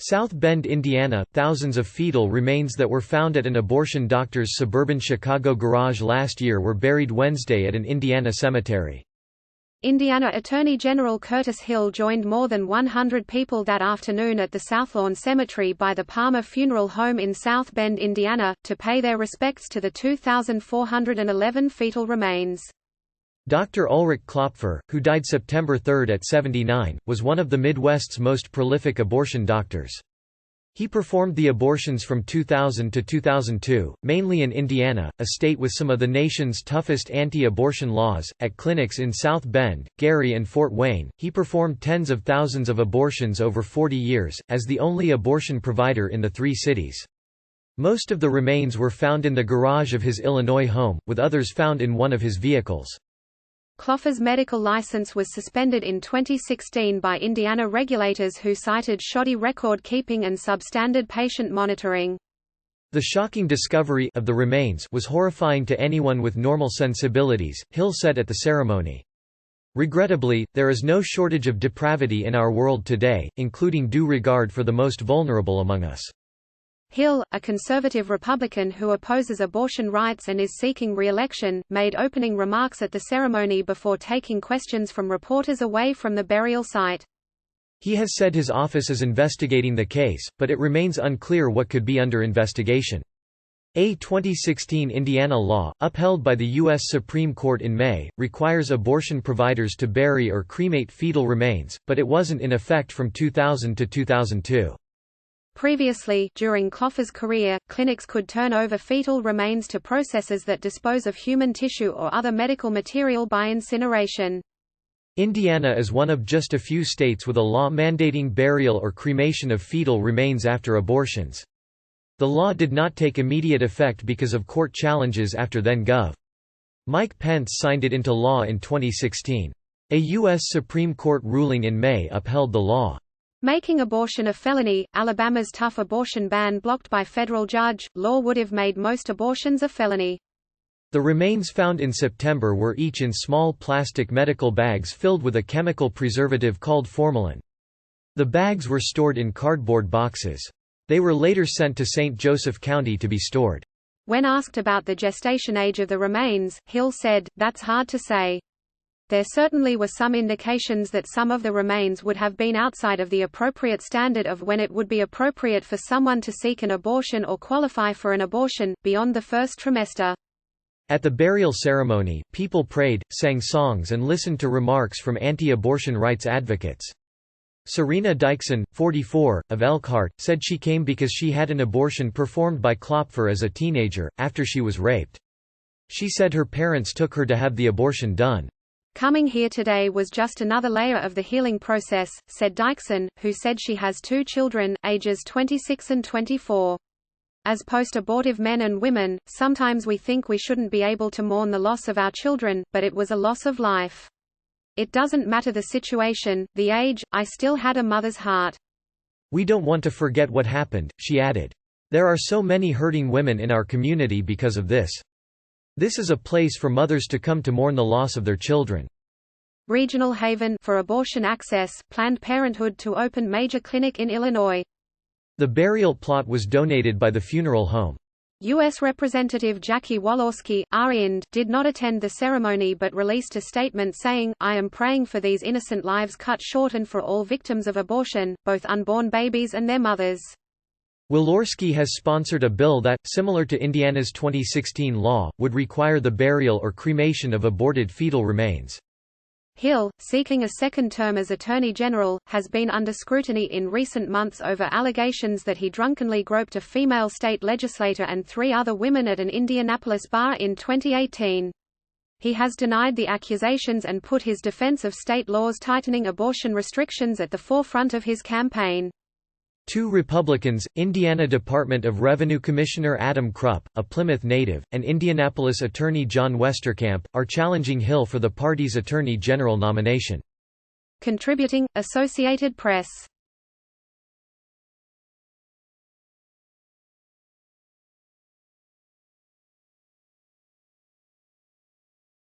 South Bend, Indiana – Thousands of fetal remains that were found at an abortion doctor's suburban Chicago garage last year were buried Wednesday at an Indiana cemetery. Indiana Attorney General Curtis Hill joined more than 100 people that afternoon at the Southlawn Cemetery by the Palmer Funeral Home in South Bend, Indiana, to pay their respects to the 2,411 fetal remains. Dr. Ulrich Klopfer, who died September 3 at 79, was one of the Midwest's most prolific abortion doctors. He performed the abortions from 2000 to 2002, mainly in Indiana, a state with some of the nation's toughest anti-abortion laws, at clinics in South Bend, Gary and Fort Wayne. He performed tens of thousands of abortions over 40 years, as the only abortion provider in the three cities. Most of the remains were found in the garage of his Illinois home, with others found in one of his vehicles. Klopfer's medical license was suspended in 2016 by Indiana regulators who cited shoddy record-keeping and substandard patient monitoring. The shocking discovery of the remains was horrifying to anyone with normal sensibilities, Hill said at the ceremony. Regrettably, there is no shortage of depravity in our world today, including due regard for the most vulnerable among us. Hill, a conservative Republican who opposes abortion rights and is seeking re-election, made opening remarks at the ceremony before taking questions from reporters away from the burial site. He has said his office is investigating the case, but it remains unclear what could be under investigation. A 2016 Indiana law, upheld by the U.S. Supreme Court in May, requires abortion providers to bury or cremate fetal remains, but it wasn't in effect from 2000 to 2002. Previously, during Klopfer's career, clinics could turn over fetal remains to processors that dispose of human tissue or other medical material by incineration. Indiana is one of just a few states with a law mandating burial or cremation of fetal remains after abortions. The law did not take immediate effect because of court challenges after then Gov. Mike Pence signed it into law in 2016. A U.S. Supreme Court ruling in May upheld the law. Making abortion a felony, Alabama's tough abortion ban blocked by federal judge, law would have made most abortions a felony. The remains found in September were each in small plastic medical bags filled with a chemical preservative called formalin. The bags were stored in cardboard boxes. They were later sent to St. Joseph County to be stored. When asked about the gestation age of the remains, Hill said, "That's hard to say. There certainly were some indications that some of the remains would have been outside of the appropriate standard of when it would be appropriate for someone to seek an abortion or qualify for an abortion, beyond the first trimester." At the burial ceremony, people prayed, sang songs and listened to remarks from anti-abortion rights advocates. Serena Dykson, 44, of Elkhart, said she came because she had an abortion performed by Klopfer as a teenager, after she was raped. She said her parents took her to have the abortion done. "Coming here today was just another layer of the healing process," said Dykson, who said she has two children, ages 26 and 24. "As post-abortive men and women, sometimes we think we shouldn't be able to mourn the loss of our children, but it was a loss of life. It doesn't matter the situation, the age, I still had a mother's heart. We don't want to forget what happened," she added. "There are so many hurting women in our community because of this. This is a place for mothers to come to mourn the loss of their children." Regional Haven for abortion access, Planned Parenthood to open major clinic in Illinois. The burial plot was donated by the funeral home. U.S. Representative Jackie Walorski, RIND, did not attend the ceremony but released a statement saying, "I am praying for these innocent lives cut short and for all victims of abortion, both unborn babies and their mothers." Walorski has sponsored a bill that, similar to Indiana's 2016 law, would require the burial or cremation of aborted fetal remains. Hill, seeking a second term as Attorney General, has been under scrutiny in recent months over allegations that he drunkenly groped a female state legislator and 3 other women at an Indianapolis bar in 2018. He has denied the accusations and put his defense of state laws tightening abortion restrictions at the forefront of his campaign. 2 Republicans, Indiana Department of Revenue Commissioner Adam Krupp, a Plymouth native, and Indianapolis Attorney John Westerkamp, are challenging Hill for the party's Attorney General nomination. Contributing, Associated Press.